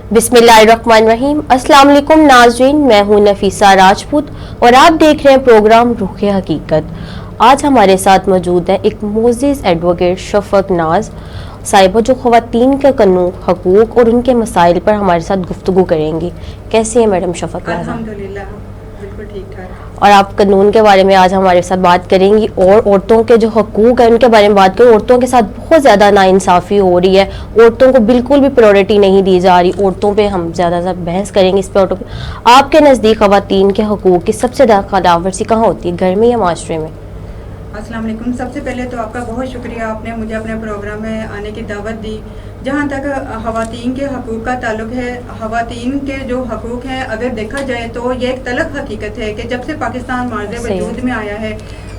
बिस्मिल्लाहिर्रहमानिर्रहीम। अस्सलाम वालेकुम नाज़रीन, मैं हूं नफीसा राजपूत और आप देख रहे हैं प्रोग्राम रुख़ हकीकत। आज हमारे साथ मौजूद है एक मोअज़्ज़िज़ एडवोकेट शफ़क़ नाज साहिबा, जो ख़वातीन के कानून, हकूक़ और उनके मसाइल पर हमारे साथ गुफ्तगू करेंगी। कैसे हैं मैडम शफ़क़ नाज? अल्हम्दुलिल्लाह, बिल्कुल ठीक ठाक। और आप कानून के बारे में आज हमारे साथ बात करेंगी और औरतों के जो हकूक़ हैं उनके बारे में बात करें। औरतों के साथ बहुत ज़्यादा नाइंसाफ़ी हो रही है, औरतों को बिल्कुल भी प्रायोरिटी नहीं दी जा रही। औरतों पे हम ज़्यादा बहस करेंगे इस पर। आपके नज़दीक ख़वातीन के हकूक़ की सबसे ज़्यादा खिलाफ़वर्जी कहाँ होती है, घर में या माशरे में? अस्सलाम वालेकुम। सबसे पहले तो आपका बहुत शुक्रिया, आपने मुझे अपने प्रोग्राम में आने की दावत दी। जहाँ तक ख़वातीन के हकूक़ का ताल्लुक़ है, ख़वातीन के जो हकूक़ हैं अगर देखा जाए तो ये एक तलख़ हकीकत है कि जब से पाकिस्तान मार्ज़ वजूद में आया है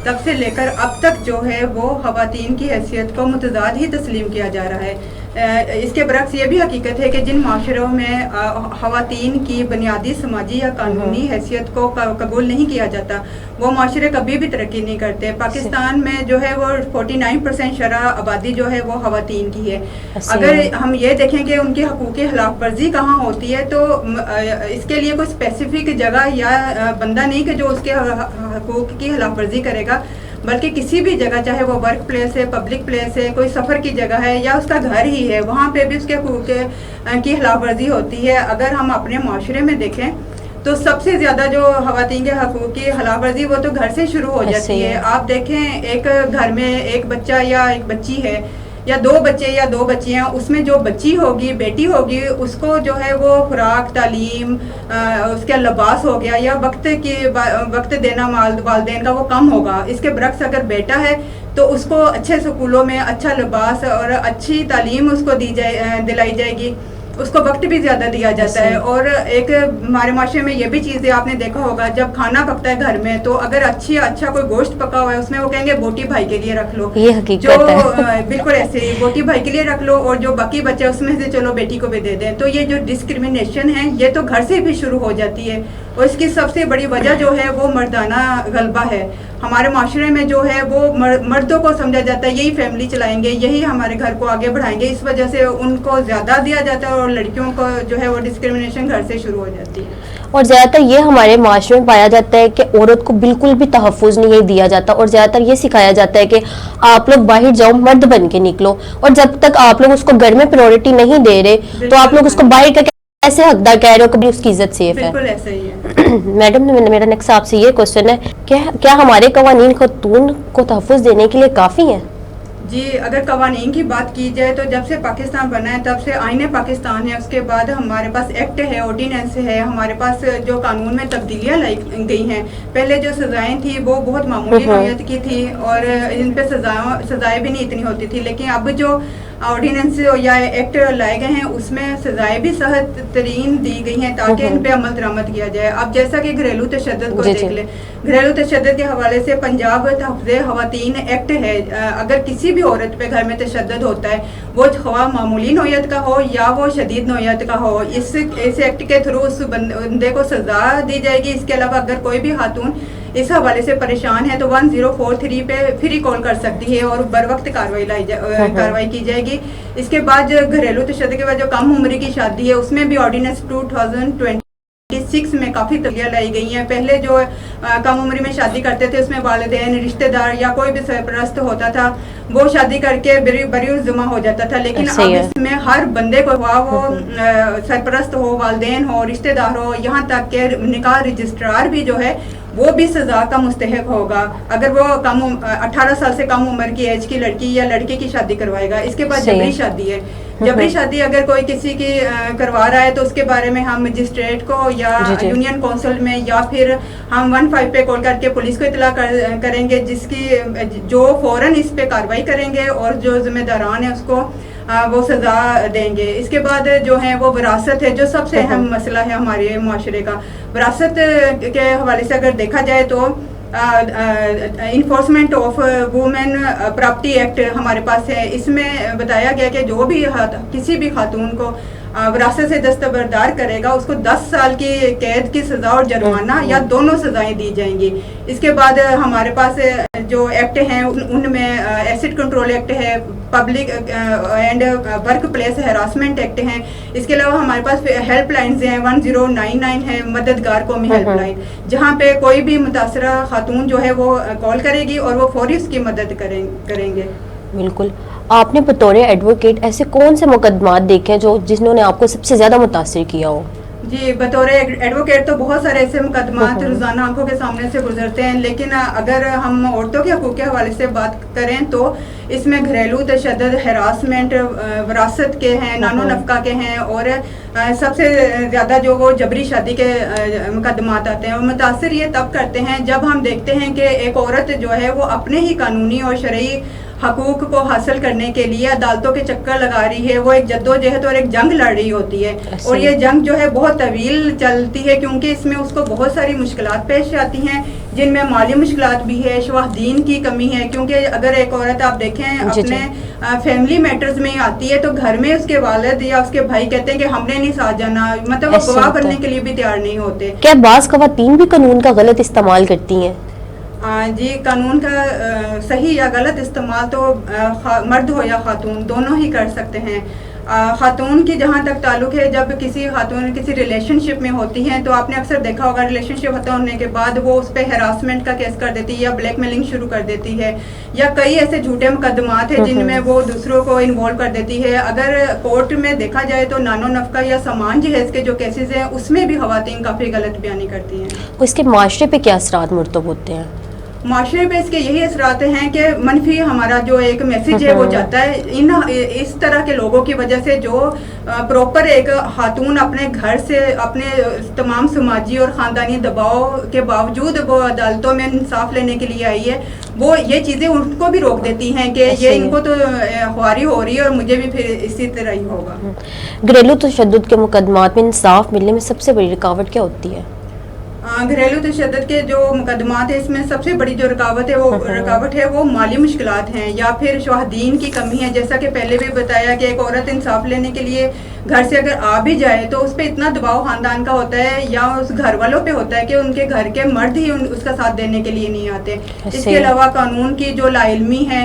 तब से लेकर अब तक जो है वो ख़वातीन की हैसियत को मुतज़ाद ही तस्लीम किया जा रहा है। इसके बरक्स ये भी हकीकत है कि जिन माशरों में ख़वातीन की बुनियादी समाजी या कानूनी हैसियत को कबूल नहीं किया जाता, वो माशरे कभी भी तरक्की नहीं करते। पाकिस्तान में जो है वो 49% शरह आबादी जो है वो ख़वातीन की है। अगर हम ये देखें कि उनकी हकूक़ की खिलाफ वर्जी कहाँ होती है तो इसके लिए कोई स्पेसिफिक जगह या बंदा नहीं कि जो उसके हकूक़ की खिलाफ वर्जी करेगा, बल्कि किसी भी जगह, चाहे वो वर्क प्लेस है, पब्लिक प्लेस है, कोई सफ़र की जगह है या उसका घर ही है, वहाँ पे भी उसके हकूक़ की खिलाफ वर्जी होती है। अगर हम अपने माशरे में देखें तो सबसे ज़्यादा जो ख़वातीन के हकूक़ की खिलाफ वर्जी वो तो घर से शुरू हो जाती है। आप देखें, एक घर में एक बच्चा या एक बच्ची है या दो बच्चे या दो बच्चियाँ, उसमें जो बच्ची होगी, बेटी होगी, उसको जो है वो खुराक, तालीम, उसका लिबास हो गया या वक्त देना वालिदैन का वो कम होगा। इसके बरक्स अगर बेटा है तो उसको अच्छे स्कूलों में अच्छा लिबास और अच्छी तालीम उसको दिलाई जाएगी, उसको वक्त भी ज़्यादा दिया जाता है। और एक हमारे माशरे में ये भी चीज़ें आपने देखा होगा, जब खाना पकता है घर में तो अगर अच्छा कोई गोश्त पका हुआ है उसमें वो कहेंगे बोटी भाई के लिए रख लो, ये हकीकत है। बिल्कुल ऐसे ही बोटी भाई के लिए रख लो और जो बाकी बचे उसमें से चलो बेटी को भी दे दें। तो ये जो डिस्क्रिमिनेशन है ये तो घर से भी शुरू हो जाती है और इसकी सबसे बड़ी वजह जो है वो मर्दाना गलबा है। हमारे माशरे में जो है वो मर्दों को समझा जाता है यही फैमिली चलाएंगे, यही हमारे घर को आगे बढ़ाएंगे, इस वजह से उनको ज़्यादा दिया जाता है और लड़कियों को जो है वो डिस्क्रिमिनेशन घर से शुरू हो जाती है। और ज़्यादातर ये हमारे माशरे में पाया जाता है कि औरत को बिल्कुल भी तहफ़्फ़ुज़ नहीं दिया जाता और ज़्यादातर ये सिखाया जाता है कि आप लोग बाहर जाओ, मर्द बन के निकलो, और जब तक आप लोग उसको घर में प्रायोरिटी नहीं दे रहे तो आप लोग उसको बाहर का ऐसे हकदार कह रहे हो, कभी उसकी इज्जत सेफ है। बिल्कुल ऐसा ही है। मैडम, मेरा नेक्स्ट आपसे ये क्वेश्चन है, क्या हमारे कवानीन खातून को तहफ़्फ़ुज़ देने के लिए काफ़ी हैं? जी, अगर कवानीन की बात की जाए तो जब से पाकिस्तान बना है तब से आईने पाकिस्तान है, उसके बाद हमारे पास एक्ट है, ऑर्डिनेंस है, हमारे पास जो कानून में तब्दीलियाँ लाई गई हैं। पहले जो सज़ाएँ थी वो बहुत मामूली नौयत की थी और इन पे सज़ाएँ भी नहीं इतनी होती थी, लेकिन अब जो ऑर्डिनेंस या एक्ट लाए गए हैं उसमें सज़ाएँ भी सख्त तरीन दी गई हैं ताकि इन पे अमल दरामद किया जाए। अब जैसा कि घरेलू तशद्दुद को देख लें, घरेलू तशद्दुद के हवाले से पंजाब तहफ़्फ़ुज़े ख़वातीन एक्ट है। अगर किसी भी औरत पे घर में तशद्दुद होता है, वो ख़वाह मामूली नौयत का हो या वो शदीद नौयत का हो, इस एक्ट के थ्रू उस बंदे को सज़ा दी जाएगी। इसके अलावा अगर कोई भी खातून इस हवाले से परेशान है तो 1043 पे फ्री कॉल कर सकती है और बर वक्त कार्रवाई की जाएगी। इसके बाद घरेलू तशद्दुद के बाद जो कम उम्र की शादी है उसमें भी ऑर्डिनेंस 2026 में काफ़ी तब्दीलियाँ लाई गई हैं। पहले जो कम उम्र में शादी करते थे उसमें वालिदैन, रिश्तेदार या कोई भी सरपरस्त होता था वो शादी करके बरी ज़िम्मा हो जाता था, लेकिन अब इसमें हर बंदे को वो सरपरस्त हो, वालिदैन हो, रिश्तेदार हो, यहाँ तक के निकाह रजिस्ट्रार भी जो है वो भी सज़ा का मुस्तहक होगा अगर वो 18 साल से कम उम्र की एज की लड़की या लड़के की शादी करवाएगा। इसके बाद जबरी शादी है, जबरी शादी अगर कोई किसी की करवा रहा है तो उसके बारे में हम मजिस्ट्रेट को या यूनियन काउंसिल में या फिर हम 15 पे कॉल करके पुलिस को इतला करेंगे, जो फौरन इस पे कार्रवाई करेंगे और जो जिम्मेदारान है उसको वो सज़ा देंगे। इसके बाद जो है वो विरासत है, जो सबसे अहम मसला है हमारे माशरे का। विरासत के हवाले से अगर देखा जाए तो enforcement of women property act हमारे पास है। इसमें बताया गया कि जो भी किसी भी खातून को विरासत से दस्तबरदार करेगा उसको 10 साल की कैद की सज़ा और जुर्माना या दोनों सज़ाएं दी जाएंगी। इसके बाद हमारे पास जो एक्ट हैं उनमें एसिड कंट्रोल एक्ट है, public and work place harassment act हैं। इसके अलावा हमारे पास हेल्प लाइन्स हैं, 1099 है मददगार कौमी हेल्प लाइन, जहाँ पे कोई भी मुतासरा खातून जो है वो कॉल करेगी और वो फौरी उसकी मदद करेंगे। बिल्कुल। आपने बतौर एडवोकेट ऐसे कौन से मुकदमात देखे हैं जो जिन्होंने आपको सबसे ज़्यादा मुतासिर किया हो? जी, बतौर एडवोकेट तो बहुत सारे ऐसे मुकदमात रोज़ाना आंखों के सामने से गुजरते हैं, लेकिन अगर हम औरतों के हकूक़ के हवाले से बात करें तो इसमें घरेलू तशद्दुद, हैरासमेंट, विरासत के हैं, नानो नफका के हैं, और सबसे ज़्यादा जो वो जबरी शादी के मुकदमात आते हैं। वो मुतासिर ये तब करते हैं जब हम देखते हैं कि एक औरत जो है वो अपने ही कानूनी और शरई हकूक़ को हासिल करने के लिए अदालतों के चक्कर लगा रही है, वो एक जद्दोजहद और एक जंग लड़ रही होती है, और ये जंग जो है बहुत तवील चलती है, क्योंकि इसमें उसको बहुत सारी मुश्किलात पेश आती हैं, जिनमें माली मुश्किलात भी है, शवाहदीन की कमी है, क्योंकि अगर एक औरत आप देखें अपने फैमिली मैटर्स में आती है तो घर में उसके वालिद या उसके भाई कहते हैं कि हमने नहीं साथ जाना, मतलब वो गवाह बनने के लिए भी तैयार नहीं होते। क्या बाज़ ख़वातीन भी कानून का गलत इस्तेमाल करती हैं? जी, कानून का सही या गलत इस्तेमाल तो मर्द हो या खातून दोनों ही कर सकते हैं। खातून की जहाँ तक ताल्लुक़ है, जब किसी खातून किसी रिलेशनशिप में होती हैं तो आपने अक्सर देखा होगा रिलेशनशिप खत्म होने के बाद वो उस पर हैरासमेंट का केस कर देती है या ब्लैकमेलिंग शुरू कर देती है, या कई ऐसे झूठे मुकदमात हैं जिनमें वो दूसरों को इन्वॉल्व कर देती है। अगर कोर्ट में देखा जाए तो नानो नफका या सामान जहेज के जो केसेस हैं उसमें भी खवातीन काफ़ी गलत बयानी करती हैं। इसके माशरे पे क्या असरात मुर्तब होते हैं? माशरे पे इसके यही असरात हैं कि मनफी हमारा जो एक मैसेज है वो जाता है इस तरह के लोगों की वजह से, जो प्रॉपर एक खातून अपने घर से अपने तमाम समाजी और ख़ानदानी दबाव के बावजूद वो अदालतों में इंसाफ लेने के लिए आई है, वो ये चीज़ें उनको भी रोक देती हैं कि ये इनको तो ख्वारी हो रही है और मुझे भी फिर इसी तरह ही होगा। घरेलू तशद्दुद के मुकदमात में इंसाफ मिलने में सबसे बड़ी रुकावट क्या होती है? घरेलू तशद्दुद के जो मुकदमात है इसमें सबसे बड़ी जो रुकावट है वो माली मुश्किलात हैं या फिर शवाहदीन की कमी है। जैसा कि पहले भी बताया कि एक औरत इंसाफ लेने के लिए घर से अगर आ भी जाए तो उस पर इतना दबाव खानदान का होता है या उस घर वालों पे होता है कि उनके घर के मर्द ही उसका साथ देने के लिए नहीं आते। इसके अलावा कानून की जो लाइल्मी है,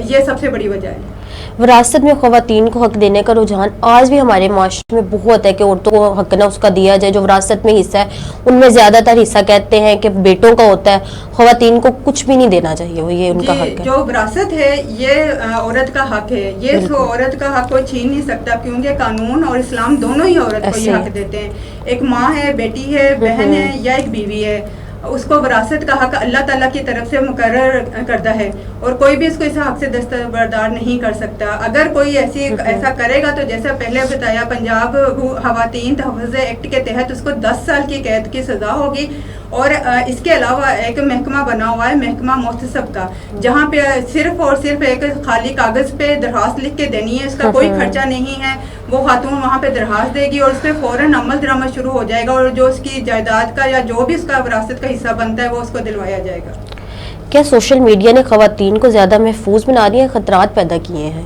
ये सबसे बड़ी वजह है। विरासत में ख़वातीन को हक देने का रुझान आज भी हमारे माशरे में बहुत है कि औरतों को हक ना उसका दिया जाए। जो विरासत में हिस्सा है उनमें ज़्यादातर हिस्सा कहते हैं कि बेटों का होता है, ख़वातीन को कुछ भी नहीं देना चाहिए, वो ये उनका हक है। जो विरासत है ये औरत का हक है, ये औरत का हक कोई छीन नहीं सकता, क्योंकि कानून और इस्लाम दोनों ही औरत को ये हक देते हैं। एक माँ है, बेटी है, बहन है या एक बीवी है, उसको विरासत का हक अल्लाह ताला की तरफ से मुकर्रर करता है और कोई भी इसको इस हक से दस्तबरदार नहीं कर सकता। अगर कोई ऐसा करेगा तो जैसा पहले बताया पंजाब खवातीन तहफ़्फ़ुज़ एक्ट के तहत उसको 10 साल की कैद की सज़ा होगी, और इसके अलावा एक महकमा बना हुआ है महकमा मोहतसब का, जहाँ पे सिर्फ और सिर्फ एक खाली कागज़ पे दरख्वास्त लिख के देनी है, उसका कोई खर्चा नहीं है। वो खातून वहाँ पे दरख्वास्त देगी और उस पर फ़ौरन अमल दरामद शुरू हो जाएगा और जो उसकी जायदाद का या जो भी उसका विरासत का हिस्सा बनता है वो उसको दिलवाया जाएगा। क्या सोशल मीडिया ने ख़वातीन को ज़्यादा महफूज बना दिया, खतरात पैदा किए हैं?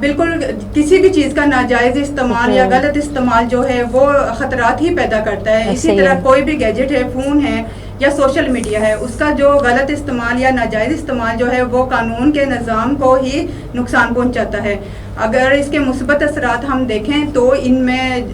बिल्कुल, किसी भी चीज़ का नाजायज़ इस्तेमाल या गलत इस्तेमाल जो है वो ख़तरात ही पैदा करता है। इसी तरह कोई भी गैजेट है, फ़ोन है या सोशल मीडिया है, उसका जो गलत इस्तेमाल या नाजायज़ इस्तेमाल जो है वो कानून के निज़ाम को ही नुकसान पहुंचाता है। अगर इसके मुस्बत असरात हम देखें तो इनमें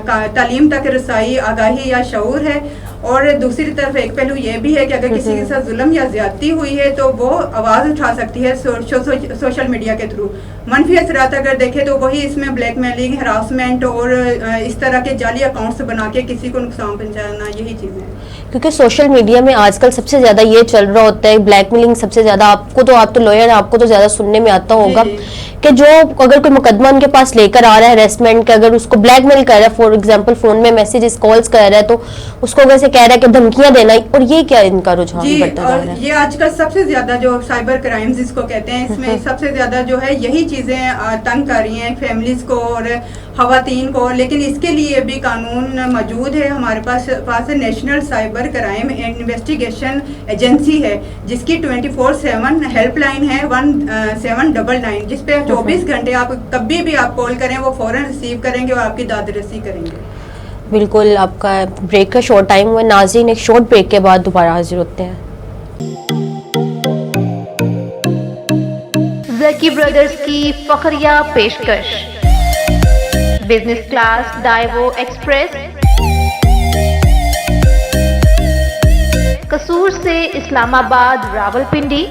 तालीम तक रसाई, आगाही या शऊर है, और दूसरी तरफ एक पहलू ये भी है कि अगर किसी के साथ जुल्म या ज्यादती हुई है तो वो आवाज़ उठा सकती है सोशल मीडिया के थ्रू। मनफी असरात अगर देखें तो वही इसमें ब्लैकमेलिंग, हरासमेंट और इस तरह के जाली अकाउंट्स बना के किसी को नुकसान पहुंचाना, यही चीज़ें हैं। क्योंकि सोशल मीडिया में आजकल सबसे ज़्यादा ये चल रहा होता है, ब्लैकमेलिंग सबसे ज़्यादा। आप तो लॉयर हैं, आपको तो ज़्यादा सुनने में आता होगा कि जो अगर कोई मुकदमा उनके पास लेकर आ रहा है हरेसमेंट का, अगर उसको ब्लैकमेल कर रहा है, फॉर एग्जांपल फोन में मैसेजेस कॉल्स कर रहा है, तो उसको वैसे कह रहा है कि धमकियां देना, और ये क्या इनका रुझान बढ़ता जा रहा है? ये आजकल सबसे ज्यादा जो साइबर क्राइम्स जिसको कहते हैं, इसमें सबसे ज्यादा जो है यही चीजें तंग कर रही हैं फैमिलीज को और खवातीन को। लेकिन इसके लिए भी कानून मौजूद है, हमारे पास national cyber crime investigation agency है जिसकी 24/7 हेल्पलाइन है 1799, जिस पे 24 घंटे आप कभी भी आप कॉल करें वो फौरन रिसीव करेंगे और आपकी दादरसी करेंगे। बिल्कुल। आपका ब्रेक का शॉर्ट टाइम हुआ नाज़रीन, एक शॉर्ट ब्रेक के बाद दोबारा हाजिर होते हैं। زکی برادرز کی فخریہ پیشکش، بزنس کلاس ڈائیوو ایکسپریس، قصور سے اسلام آباد راولپنڈی،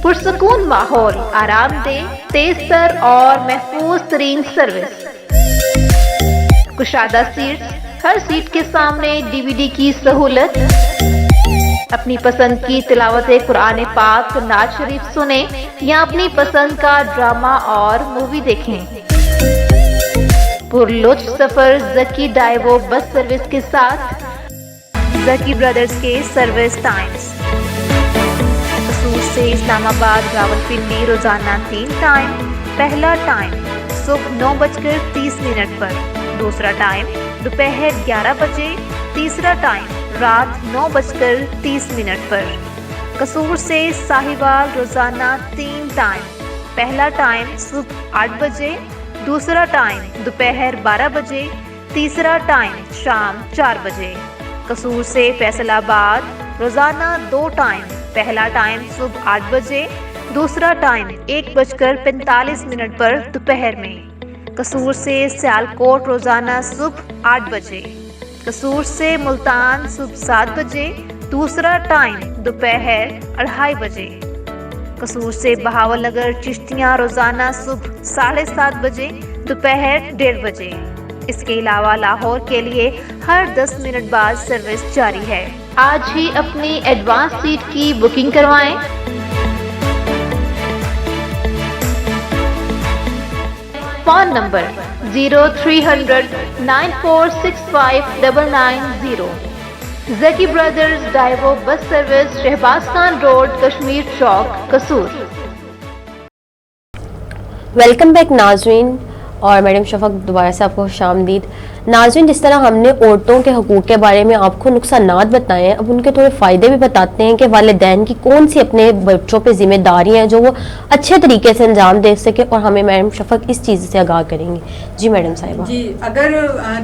پرسکون ماحول، آرام دہ، تیز تر اور محفوظ ترین سروس، کشادہ سیٹس، ہر سیٹ کے سامنے DVD کی سہولت، اپنی پسند کی تلاوت قرآن پاک، نعت شریف سنیں یا اپنی پسند کا ڈرامہ اور مووی دیکھیں۔ پرلطف سفر زکی ڈائیوو بس سروس کے ساتھ۔ زکی برادرز کے سروس ٹائمز: قصور سے اسلام آباد راولپنڈی روزانہ 3 ٹائم۔ پہلا ٹائم صبح 9:30 پر، دوسرا ٹائم دوپہر 11 بجے، تیسرا ٹائم رات 9:30 پر۔ قصور سے ساہیوال روزانہ 3 ٹائم۔ پہلا ٹائم صبح 8 بجے، دوسرا ٹائم دوپہر 12 بجے، تیسرا ٹائم شام 4 بجے۔ قصور سے فیصل آباد روزانہ 2 ٹائم۔ پہلا ٹائم صبح 8 بجے، دوسرا ٹائم 1:45 پر دوپہر میں۔ قصور سے سیالکوٹ روزانہ صبح 8 بجے۔ قصور سے ملتان صبح 7 بجے، دوسرا ٹائم دوپہر 2:30 بجے۔ قصور سے بہاول نگر چشتیاں روزانہ صبح 7:30 بجے، دوپہر 1:30 بجے۔ اس کے علاوہ لاہور کے لیے ہر 10 منٹ بعد سروس جاری ہے۔ آج ہی اپنی ایڈوانس سیٹ کی بکنگ کروائیں۔ Phone number 0300 9465 990۔ Zaki brothers Daewoo bus service, Shahbaz Khan road, Kashmir چوک، قصور۔ ویلکم بیک ناظرین، اور میڈم شفق دوبارہ سے آپ کو خوش آمدید۔ ناظرین، جس طرح ہم نے عورتوں کے حقوق کے بارے میں آپ کو نقصانات بتائے ہیں، اب ان کے تھوڑے فائدے بھی بتاتے ہیں کہ والدین کی کون سی اپنے بچوں پہ ذمہ داریاں ہیں جو وہ اچھے طریقے سے انجام دے سکے، اور ہمیں میڈم شفق اس چیز سے آگاہ کریں گی۔ جی میڈم صاحبہ۔ جی، اگر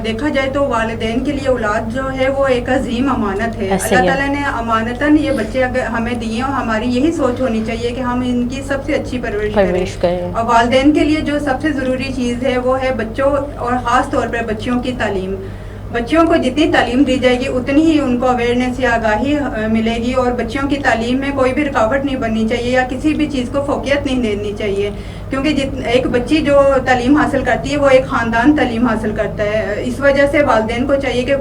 دیکھا جائے تو والدین کے لیے اولاد جو ہے وہ ایک عظیم امانت ہے۔ اللہ تعالیٰ نے امانتاً یہ بچے اگر ہمیں دیے، اور ہماری یہی سوچ ہونی چاہیے کہ ہم ان کی سب سے اچھی پرورش کریں۔ اور والدین کے لیے جو سب سے ضروری چیز ہے وہ ہے بچوں، اور خاص طور پر بچوں کی تعلیم۔ بچوں کو جتنی تعلیم دی جائے گی اتنی ہی ان کو اویئرنیس یا آگاہی ملے گی، اور بچوں کی تعلیم میں کوئی بھی رکاوٹ نہیں بننی چاہیے یا کسی بھی چیز کو فوقیت نہیں دینی چاہیے، کیونکہ ایک بچی جو تعلیم حاصل کرتی ہے وہ ایک خاندان تعلیم حاصل کرتا ہے۔ اس وجہ سے والدین کو چاہیے کہ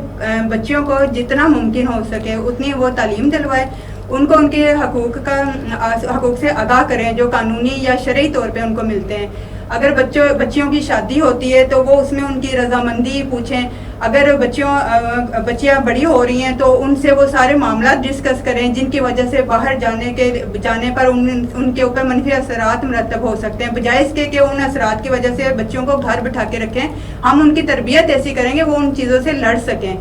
بچوں کو جتنا ممکن ہو سکے اتنی وہ تعلیم دلوائے، ان کو ان کے حقوق سے آگاہ کریں جو قانونی یا شرعی طور پہ ان کو ملتے ہیں۔ اگر بچیوں کی شادی ہوتی ہے تو وہ اس میں ان کی رضامندی پوچھیں۔ اگر بچیاں بڑی ہو رہی ہیں تو ان سے وہ سارے معاملات ڈسکس کریں جن کی وجہ سے باہر جانے پر ان کے اوپر منفی اثرات مرتب ہو سکتے ہیں، بجائے اس کے کہ ان اثرات کی وجہ سے بچوں کو گھر بٹھا کے رکھیں۔ ہم ان کی تربیت ایسی کریں گے وہ ان چیزوں سے لڑ سکیں۔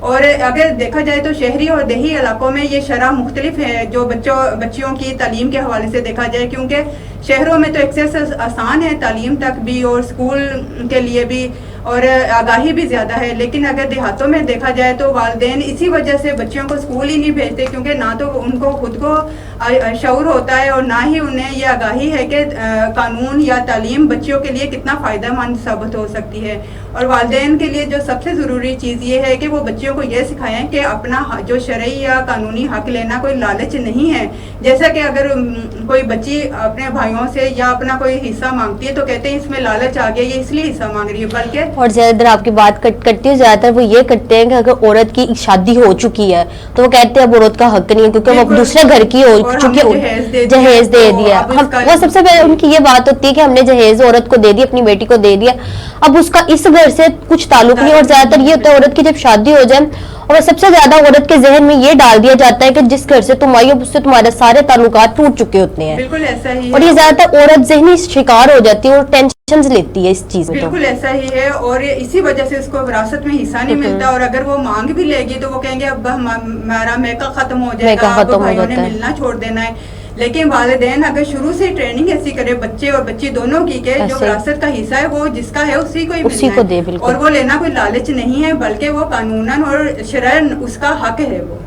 اور اگر دیکھا جائے تو شہری اور دیہی علاقوں میں یہ شرح مختلف ہے جو بچیوں کی تعلیم کے حوالے سے دیکھا جائے، کیونکہ شہروں میں تو ایکسیس آسان ہے تعلیم تک بھی اور اسکول کے لیے بھی، اور آگاہی بھی زیادہ ہے، لیکن اگر دیہاتوں میں دیکھا جائے تو والدین اسی وجہ سے بچوں کو اسکول ہی نہیں بھیجتے، کیونکہ نہ تو ان کو خود کو شعور ہوتا ہے اور نہ ہی انہیں یہ آگاہی ہے کہ قانون یا تعلیم بچوں کے لیے کتنا فائدہ مند ثابت ہو سکتی ہے۔ اور والدین کے لیے جو سب سے ضروری چیز یہ ہے کہ وہ بچوں کو یہ سکھائیں کہ اپنا جو شرعی یا قانونی حق لینا کوئی لالچ نہیں ہے، جیسا کہ اگر کوئی بچی اپنے بھائیوں سے یا اپنا کوئی حصہ مانگتی ہے تو کہتے ہیں اس میں لالچ آ گیا، یہ اس لیے حصہ مانگ رہی ہے، بلکہ اور زیادہ تر آپ کی بات کرتی ہوں، زیادہ تر وہ یہ کرتے ہیں کہ اگر عورت کی شادی ہو چکی ہے تو وہ کہتے ہیں اب عورت کا حق نہیں ہے کیونکہ وہ دوسرے گھر کی ہو چکی ہے، جہیز دے دیا۔ وہ سب سے پہلے ان کی یہ بات ہوتی ہے کہ ہم نے جہیز عورت کو دے دیا، اپنی بیٹی کو دے دیا، اب اس کا اس گھر سے کچھ تعلق نہیں۔ اور زیادہ تر یہ ہوتا ہے عورت کی جب شادی ہو جائے، اور سب سے زیادہ عورت کے ذہن میں یہ ڈال دیا جاتا ہے کہ جس گھر سے تم آئی ہو اس سے تمہارے سارے تعلقات ٹوٹ چکے ہوتے ہیں۔ بالکل ایسا ہی ہے، اور یہ زیادہ تر عورت ذہنی شکار ہو جاتی ہے اور ٹینشنز لیتی ہے اس چیز میں۔ بالکل ایسا ہی ہے، اور اسی وجہ سے اس کو وراثت میں حصہ نہیں ملتا، اور اگر وہ مانگ بھی لے گی تو وہ کہیں گے اب ہمارا میکا ختم ہو جائے گا، اب بھائیوں نے ملنا چھوڑ دینا ہے۔ لیکن والدین اگر شروع سے ٹریننگ ایسی کرے بچے اور بچی دونوں کی کہ جو وراثت کا حصہ ہے وہ جس کا ہے اسی کو ہی ملنا ہے، اور وہ لینا کوئی لالچ نہیں ہے بلکہ وہ قانوناً اور شرعاً اس کا حق ہے وہ۔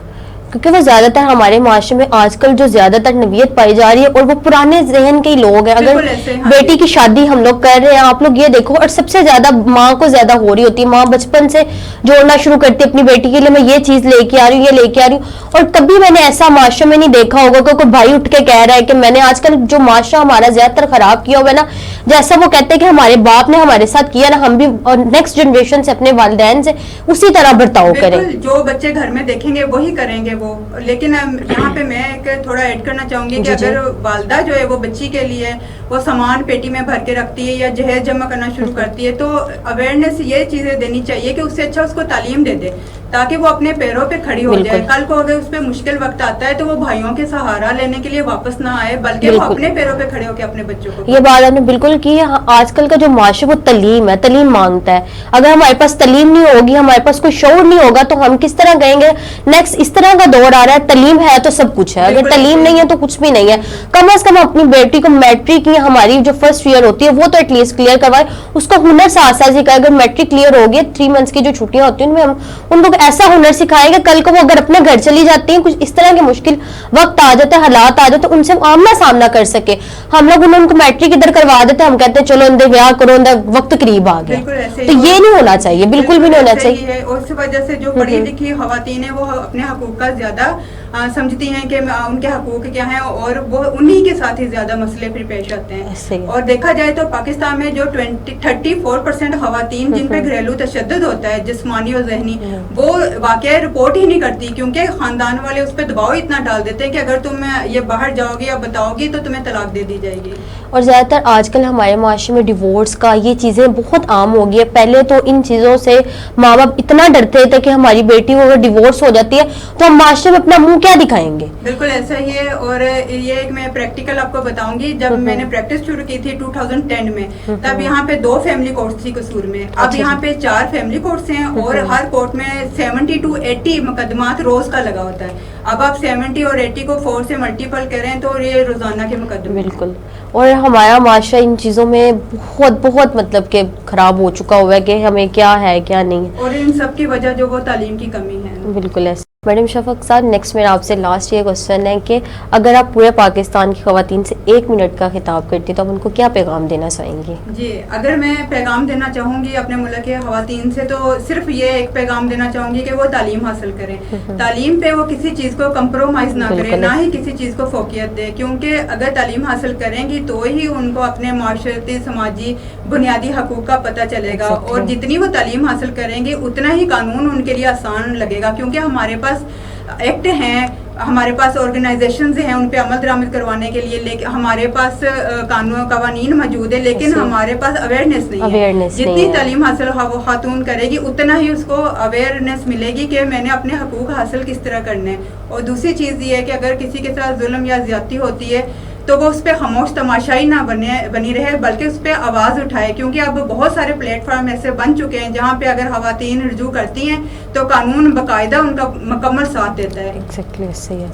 کیونکہ وہ زیادہ تر ہمارے معاشرے میں آج کل جو زیادہ تر نوعیت پائی جا رہی ہے اور وہ پرانے ذہن کے ہی لوگ ہیں. اگر بالکل ایسے، ہاں بیٹی کی شادی ہم لوگ کر رہے ہیں, آپ لوگ یہ دیکھو, اور سب سے زیادہ ماں کو زیادہ ہو رہی ہوتی ہے, ماں بچپن سے جوڑنا شروع کرتی ہے اپنی بیٹی کے لیے, میں یہ چیز لے کے آ رہی ہوں, یہ لے کے آ رہی ہوں. اور کبھی میں نے ایسا معاشرے میں نہیں دیکھا ہوگا کہ کوئی بھائی اٹھ کے کہہ رہا ہے کہ میں نے, آج کل جو معاشرہ ہمارا زیادہ تر خراب کیا ہوا ہے نا, جیسا وہ کہتے ہیں کہ ہمارے باپ نے ہمارے ساتھ کیا نا, ہم بھی نیکسٹ جنریشن سے اپنے والدین سے اسی طرح برتاؤ کریں. بالکل جو بچے گھر میں دیکھیں گے وہی کریں گے وہ. لیکن یہاں پہ میں ایک تھوڑا ایڈ کرنا چاہوں گی کہ اگر والدہ جو ہے وہ بچی کے لیے وہ سامان پیٹی میں بھر کے رکھتی ہے یا جہیز جمع کرنا شروع کرتی ہے, تو اویئرنیس یہ چیزیں دینی چاہیے کہ اس سے اچھا اس کو تعلیم دے دے تاکہ وہ اپنے پیروں پہ کھڑی ہو جائے. کل کو اگر اس پہ مشکل وقت آتا ہے تو وہ بھائیوں کے سہارا لینے کے لیے واپس نہ آئے, بلکہ وہ اپنے پیروں پہ کھڑے ہو کے اپنے بچوں کو. یہ بات آپ نے بالکل کی ہے. آج کل کا جو معاشرہ وہ تعلیم ہے, تعلیم مانگتا ہے. اگر ہمارے پاس تعلیم نہیں ہوگی, ہمارے پاس کوئی شعور نہیں ہوگا, تو ہم کس طرح کہیں گے نیکسٹ اس طرح کا دور آ رہا ہے, تعلیم ہے تو سب کچھ ہے, اگر تعلیم نہیں ہے تو کچھ بھی نہیں ہے. کم از کم اپنی بیٹی کو میٹرک کی ہماری جو فرسٹ ایئر ہوتی ہے وہ تو ایٹ لیسٹ کلیئر کروائے, اس کو ہنر ساتھ ساتھ سکھائے. اگر میٹرک کلیئر ہوگی 3 منتھس کی جو چھٹیاں ہوتی ہیں ان میں ہم ان کو ایسا ہنر سکھائیں کہ کل کو وہ اگر اپنے گھر چلی جاتی ہیں, کچھ اس طرح کے مشکل وقت آ جاتے ہیں, حالات آ جاتے ہیں, ان سے آمنا سامنا کر سکے. ہم لوگ ان کو میٹرک ادھر کروا دیتے ہیں, ہم کہتے ہیں چلو اندر بیاہ کرو, اندر وقت قریب آ گیا. تو یہ نہیں ہونا چاہیے, بالکل بھی نہیں ہونا چاہیے. اس وجہ سے جو پڑھی لکھی خواتین ہیں وہ اپنے حقوق کا زیادہ سمجھتی ہیں کہ ان کے حقوق کیا ہیں, اور وہ انہی کے ساتھ ہی زیادہ مسئلے پھر پیش آتے ہیں. اور دیکھا جائے تو پاکستان میں جو 34% خواتین جن پہ گھریلو تشدد ہوتا ہے جسمانی اور ذہنی, وہ واقعہ رپورٹ ہی نہیں کرتی, کیونکہ خاندان والے اس پہ دباؤ اتنا ڈال دیتے ہیں کہ اگر تم یہ باہر جاؤ گی یا بتاؤ گی تو تمہیں طلاق دے دی جائے گی. اور زیادہ تر آج کل ہمارے معاشرے میں ڈیورس کا یہ چیزیں بہت عام ہو گئی ہے. پہلے تو ان چیزوں سے ماں باپ اتنا ڈرتے تھے کہ ہماری بیٹی اگر ڈیورس ہو جاتی ہے تو ہم معاشرے میں اپنا منہ کیا دکھائیں گے. بالکل ایسا ہی ہے. اور یہ ایک میں پریکٹیکل آپ کو بتاؤں گی, جب میں نے پریکٹس شروع کی تھی 2010 میں, تب یہاں پہ 2 فیملی کورٹس تھی قصور میں. اب یہاں پہ 4 فیملی کورٹس ہیں اور ہر کورٹ میں 70 to 80 مقدمات روز کا لگا ہوتا ہے. اب آپ 70 اور 80 کو 4 سے ملٹیپل کریں تو یہ روزانہ کے مقدمے. بالکل. اور ہمارا معاشرہ ان چیزوں میں بہت مطلب کہ خراب ہو چکا ہوا ہے کہ ہمیں کیا ہے کیا نہیں ہے, اور ان سب کی وجہ جو وہ تعلیم کی کمی ہے. بالکل ایسا. میڈم شفق صاحب, نیکسٹ میرا آپ سے لاسٹ یہ کوشچن ہے کہ اگر آپ پورے پاکستان کی خواتین سے 1 منٹ کا خطاب کرتی تو آپ ان کو کیا پیغام دینا چاہیں گی؟ جی, اگر میں پیغام دینا چاہوں گی اپنے ملک کے خواتین سے تو صرف یہ ایک پیغام دینا چاہوں گی کہ وہ تعلیم حاصل کریں. تعلیم پہ وہ کسی چیز کو کمپرومائز نہ کریں, نہ ہی کسی چیز کو فوقیت دے, کیونکہ اگر تعلیم حاصل کریں گی تو ہی ان کو اپنے معاشرتی سماجی بنیادی حقوق کا پتہ چلے گا. اور جتنی وہ تعلیم حاصل کریں گی اتنا ہی قانون ان کے لیے آسان لگے گا, کیونکہ ہمارے پاس ایکٹ ہیں, ہمارے پاس آرگنائزیشنز ہیں ان پہ عمل درآمد کروانے کے لیے, لیکن ہمارے پاس قوانین موجود ہیں, لیکن ہمارے پاس اویئرنیس نہیں ہے. جتنی تعلیم حاصل وہ خاتون کرے گی اتنا ہی اس کو اویئرنیس ملے گی کہ میں نے اپنے حقوق حاصل کس طرح کرنے ہیں. اور دوسری چیز یہ ہے کہ اگر کسی کے ساتھ ظلم یا زیادتی ہوتی ہے تو وہ اس پہ خاموش تماشائی نہ بنی رہے, بلکہ اس پہ آواز اٹھائے, کیونکہ اب بہت سارے پلیٹ فارم ایسے بن چکے ہیں جہاں پہ اگر خواتین رجوع کرتی ہیں تو قانون باقاعدہ ان کا مکمل ساتھ دیتا ہے. ایگزیکٹلی ایسے ہی ہے.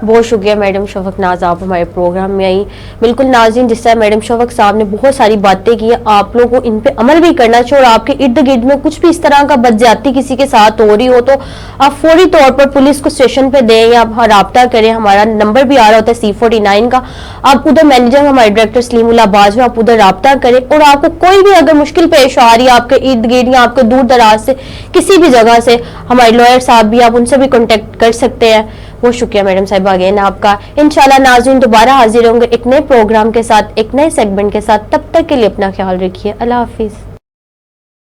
بہت شکریہ میڈم شفق ناز, آپ ہمارے پروگرام میں آئی. بالکل ناظرین, جس طرح میڈم شفق صاحب نے بہت ساری باتیں کی ہیں, آپ لوگوں کو ان پہ عمل بھی کرنا چاہیے. اور آپ کے ارد گرد میں کچھ بھی اس طرح کا بدزیاتی کسی کے ساتھ ہو رہی ہو تو آپ فوری طور پر پولیس کو اسٹیشن پہ دیں یا رابطہ کریں. ہمارا نمبر بھی آ رہا ہوتا ہے C49 کا, آپ ادھر مینیجر ہمارے ڈائریکٹر سلیم اللہ باز میں آپ ادھر رابطہ کریں. اور آپ کو کوئی بھی اگر مشکل پیش آ رہی ہے آپ کے ارد گرد یا آپ کے دور دراز سے کسی بھی جگہ سے, ہمارے لائر صاحب بھی, آپ ان سے بھی کانٹیکٹ کر سکتے ہیں. بہت شکریہ میڈم صاحبہ اگین آپ کا. انشاءاللہ ناظرین دوبارہ حاضر ہوں گے ایک نئے پروگرام کے ساتھ, ایک نئے سیگمنٹ کے ساتھ. تب تک کے لیے اپنا خیال رکھیے. اللہ حافظ.